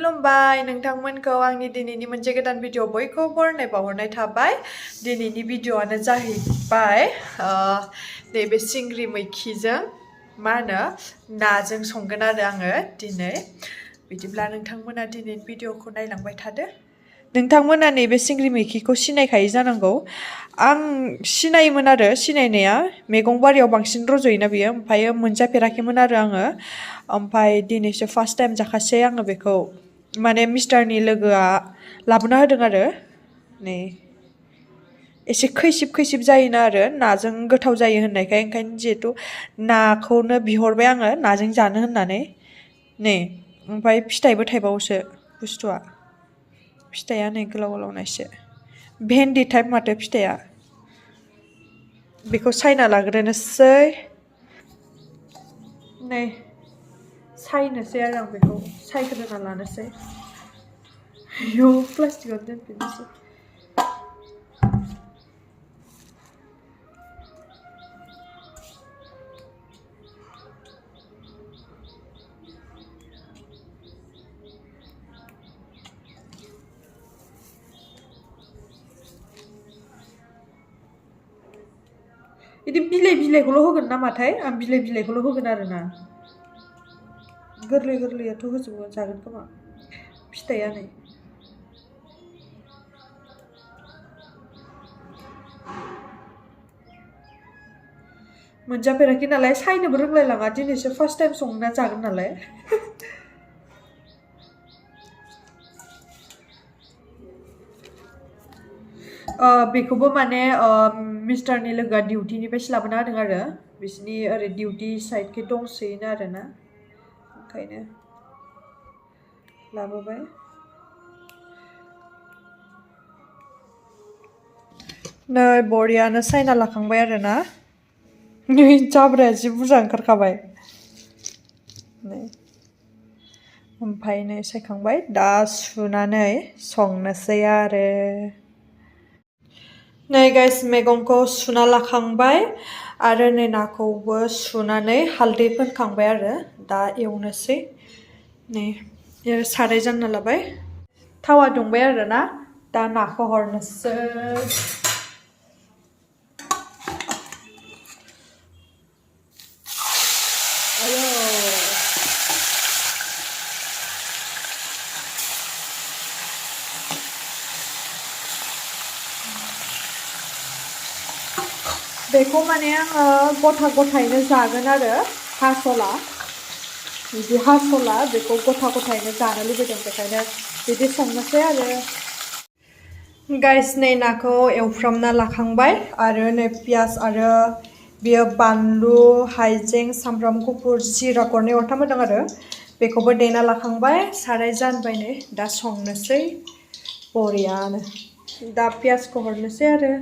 खुलुमबाय नोंथांमोनखौ आंनि दिनैनि मोनसे गोदान भिडिअ बयखौबो बरायनाय बावहरनाय थाबाय दिनैनि भिडिअआनो जाहैबाय नैबे सिंग्रि मैखिजों मा होनो नाजों संगोन आरो आङो दिनै बिदिब्ला नोंथांमोना दिनैनि भिडिअखौ नायलांबाय थादो नोंथांमोना नैबे सिंग्रि मैखिखौ सिनायखायो जानांगौ आं सिनायोमोन आरो सिनायनाया मैगं बारियाव बांसिन रज'योना बियो ओमफ्राय मोनजाफेराखैमोन आरो आङो ओमफ्राय दिनैसो फार्स्ट टाइम जाखासै आङो बेखौ माने मिस्टारनि लोगोआ लाबोना होदों आरो नै एसे खैसिब खैसिब जायोना आरो नाजों गोथाव जायो होननायखाय ओंखायनो जिहेथु नाखौनो बिहरबाय आङो नाजों जानो होननानै नै ओमफ्राय फिथाइबो थाइबावोसो बुस्थुआ फिथाइया नै गोलाव गोलावना एसे भेन्दि टाइप माथो फिथाइया बेखौ सायना लाग्रोनोसै नै सायनोसै आरो आं बेखौ सायग्रोना लानोसै आयौ प्लास्टिकआव दोनफिननोसै बिदि बिलाइ बिलाइखौल' होगोन नामाथाय आं बिलाइ बिलाइखौल' होगोन आरो ना गोरलै गोरलैयाथ' होजोबो जागोन खोमा फिथाइया नै मोनजाफेराखै नालाय सायनोबो रोंलायलाङा दिनैसो फार्स्ट टाइम संना जागोन नालाय बेखौबो माने मिस्टारनि लोगोआ डिउटिनिफ्रायसो लाबोना होदों आरो बिसिनि ओरै डिउटि साइडखै दंसोयोनो आरोना ओंखायनो लाबोबाय नै बरियानो सायना लाखांबाय आरोना नै जाब्राया जि बुरजा ओंखारखाबाय नै ओमफ्राय नै सायखांबाय दा सुनानै संनोसै आरो नै गाइस मैगंखौ सुना लाखांबाय आरो नै नाखौबो सुनानै हालदै फोनखांबाय आरो दा एवनोसै नै साराय जानना लाबाय थावा दुंबाय आरोना दा नाखौ हरनोसै बेखौ माने आङो गथा गथायैनो जागोन आरो हास'ला बिदि हास'ला बेखौ गथा गथायैनो जानो लुबैदों बेखायनो बिदि संनोसै आरो गाइस नै नाखौ एवफ्रामना लाखांबाय आरो नै पियास आरो बेयो बानलु हाइजें सामब्राम गुफुर जिरा गरनै गरथाम होदों आरो बेखौबो देना लाखांबाय साराय जानबाय नै दा संनोसै बरियानो दा पियासखौ हरनोसै आरो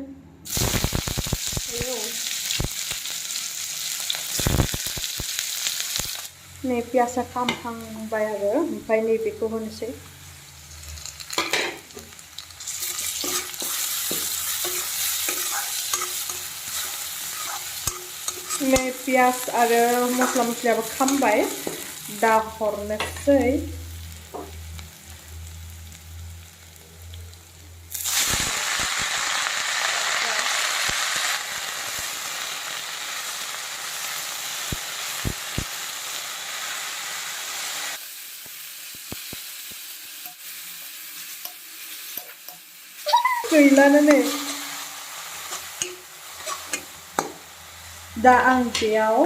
नै पियासा खामखांबाय आरो ओमफ्राय नैबेखौ होनोसै नै पियास आरो मस्ला मस्लियाबो खामबाय दा हरनोसै गैलानो नै दा आं बेयाव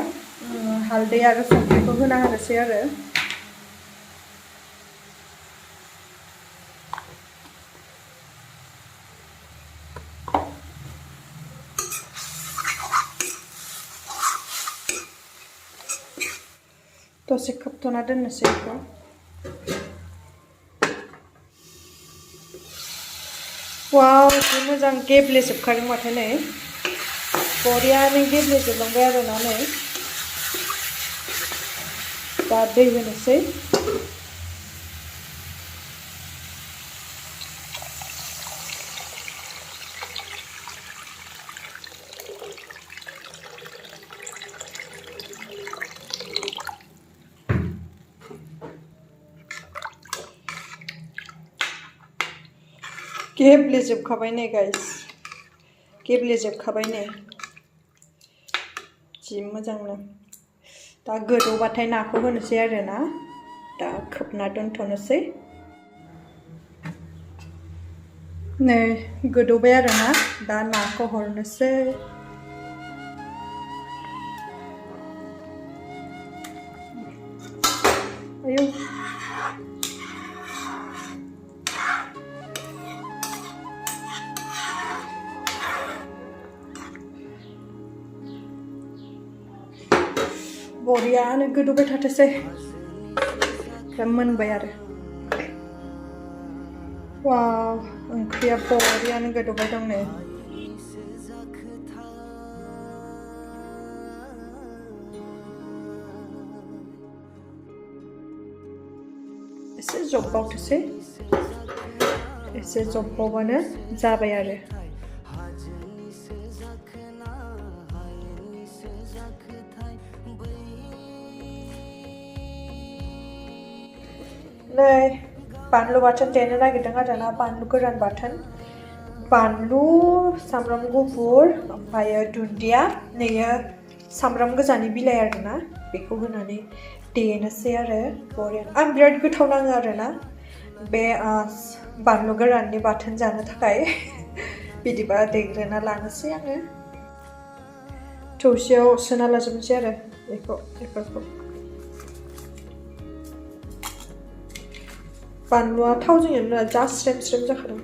हालदै आरो संख्रिखौ होना होनोसै आरो दसे खोबथ'ना दोननोसै बेखौ वाव जि मोजां गेब्लेजोबखादों माथो नै बरियानो गेब्लेजोबलांबाय आरोना नै दा दै होनोसै गेब्लेजोबखाबाय नै गाइस गेब्लेजोबखाबाय नै जि मोजांनो दा गोदौबाथाय नाखौ होनोसै आरो ना दा खोबना दोनथ'नोसै नै गोदौबाय आरो ना दा नाखौ हरनोसै आयौ बरियानो गोदौबाय थाथोसै ओमफ्राय मोनबाय आरो वाव ओंख्रिया बरियानो गोदौबाय दं नै एसे जब्बावथोसै एसे जब्बावबानो जाबाय आरो नै बानलु बाथोन देनो नागिरदों आरो ना बानलु गोरान बाथोन बानलु सामब्राम गुफुर ओमफ्राय दुन्दिया नैयो सामब्राम गोजानि बिलाइ आरो ना बेखौ होनानै देनोसै आरो बरिया आं बिराद गोथाव नाङो आरो ना बे बानलु गोराननि बाथोन जानो थाखाय बिदिबा देग्रोना लानोसै आङो थौसियाव सोना लाजोबनोसै आरो बेफोरखौ बानलुआ थावजों एवना जा स्रेम स्रेम जाखादों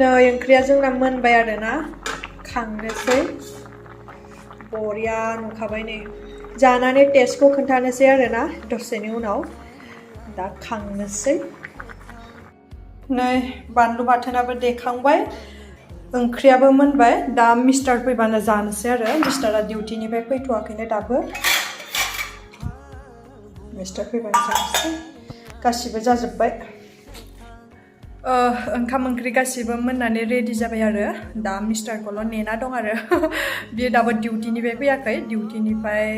नै ओंख्रिया जोंना मोनबाय आरो ना खांनोसै बरिया नुखाबाय नै जानानै टेस्टखौ खोन्थानोसै आरो ना दसेनि उनाव दा खांनोसै नै बानलु बाथोनाबो देखांबाय ओंख्रियाबो मोनबाय दा मिस्टार फैबानो जानोसै आरो मिस्टारा डिउटिनिफ्राय फैथ'वाखैनो दाबो मिस्टार फैबानो जानोसै गासिबो जाजोब्बाय ओंखाम ओंख्रि गासिबो मोननानै रेडि जाबाय आरो दा मिस्टारखौल' नेना दं आरो बियो दाबो डिउटिनिफ्राय फैयाखै डिउटिनिफ्राय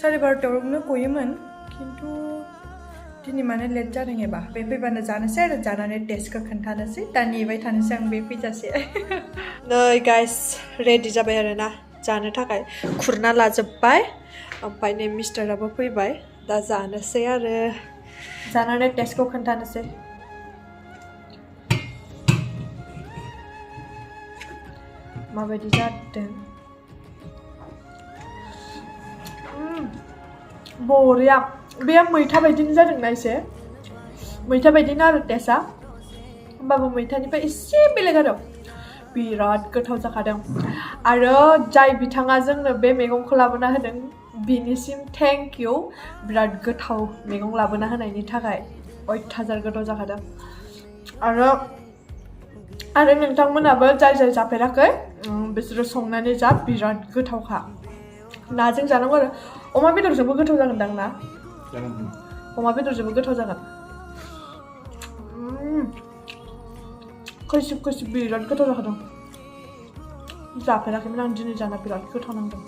12:30आवनो गयोमोन खिन्थु दिनै माने लेट जादों एबा बे फैबानो जानोसै आरो जानानै टेस्टखौ खोन्थानोसै दा नेबाय थानोसै आं बे फैजासे नै गाइस रेडि जाबाय आरो ना जानो थाखाय खुरना लाजोब्बाय ओमफ्राय नै मिस्टाराबो फैबाय दा जानोसै आरो जानानै टेस्टखौ खोन्थानोसै माबायदि जादों बरिया बे मैथा बायदिनो जादोंना एसे मैथा बायदिनो आरो टेस्टआ होमबाबो मैथानिफ्राय एसे बेलेग आरो बिराद गोथाव जाखादों आरो जाय बिथाङा जोंनो बे मैगंखौ लाबोना होदों बिनिसिम थेंक इउ बिराद गोथाव मैगं लाबोना होनायनि थाखाय अयथासार गोथाव जाखादों आरो नोंथांमोनाबो जाय जाफेराखै बिसोरो संनानै जा बिराद गोथावखा नाजों जानांगौ आरो अमा बेदरजोंबो गोथाव जागोनदां ना अमा बेदरजोंबो गोथाव जागोन खैसिब खैसिब बिराद गोथाव जाखादों जाफेराखैमोन आं दिनै जाना बिराद गोथाव नांदों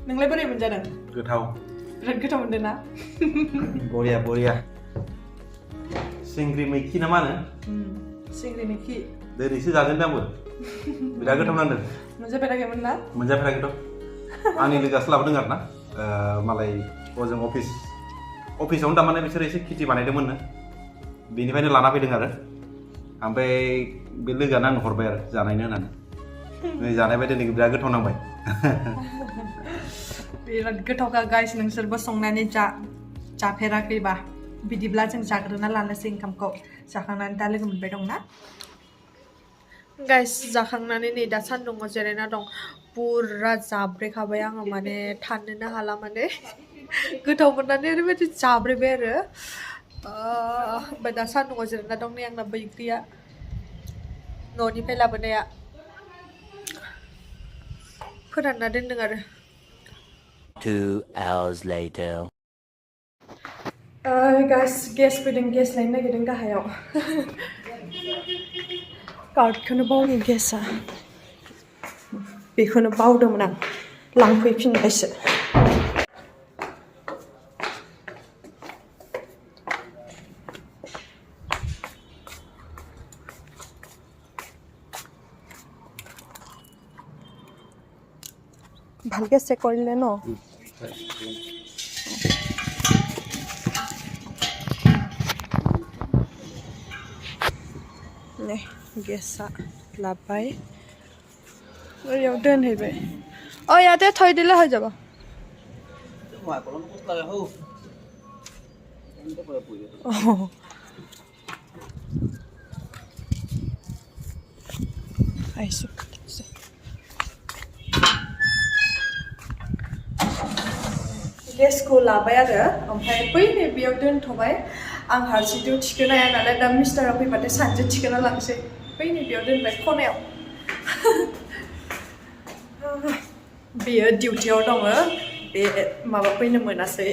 नोंलाय बोरै मोनजादों गोथाव बिराद गोथाव मोनदों ना बरिया सिंग्रि मैखि ना मा होनो सिंग्रि मैखि दिनैसो जाजेनदों आंबो बिराद गोथाव नांदों मोनजाफेराखैमोन ना मोनजाफेराखैथ' आंनि लोगोआसो लाबोदों आरो ना मालाय हजों अफिसावनो थारमाने बिसोर एसे खेथि बानायदोंमोननो बेनिफ्रायनो लाना फैदों आरो ओमफ्राय बे लोगोआनो आंनो हरबाय आरो जानायनो होननानै नै जानाय बायदि दिनै बिराद गोथाव नांबाय बिराद गोथावखा गाइस नोंसोरबो संनानै जाफेराखैबा बिदिब्ला जों जाग्रोना लानोसै ओंखामखौ जाखांनानै दा लोगो मोनबाय दंना गाइस जाखांनानै नै दा सान्दुङाव जिरायना दं पुरा जाब्रेखाबाय आङो माने थानोनो हाला माने गोथाव मोननानै ओरैबायदि जाब्रेबाय आरो ओमफ्राय दा सान्दुङाव जिरायना दं नै आंना बैग्रिया न'निफ्राय लाबोनाया फोरानना दोनदों आरो 2 hours later गाइस गेस फैदों गेस लायनो नागिरदों गाहायाव कार्डखौनो बावदों गेसआ बेखौनो बावदोंमोन आं लांफैफिनबायसो ভালকে চেক কৰিলে ন নে গেছা লাবাই ইয়াত दोनहैबाय ইয়াতে থৈ দিলে হৈ যাব আহিছো गेसखौ लाबाय आरो ओमफ्राय बै बेयाव दोनथ'बाय आं हारसिंथ' थिखोनो हाया नालाय दा मिस्टारा फैबाथाय सानसे थिखोना लांसै बै बेयाव दोनबाय खनायाव बेयो डिउटियाव दङ बे माबा फैनो मोनासै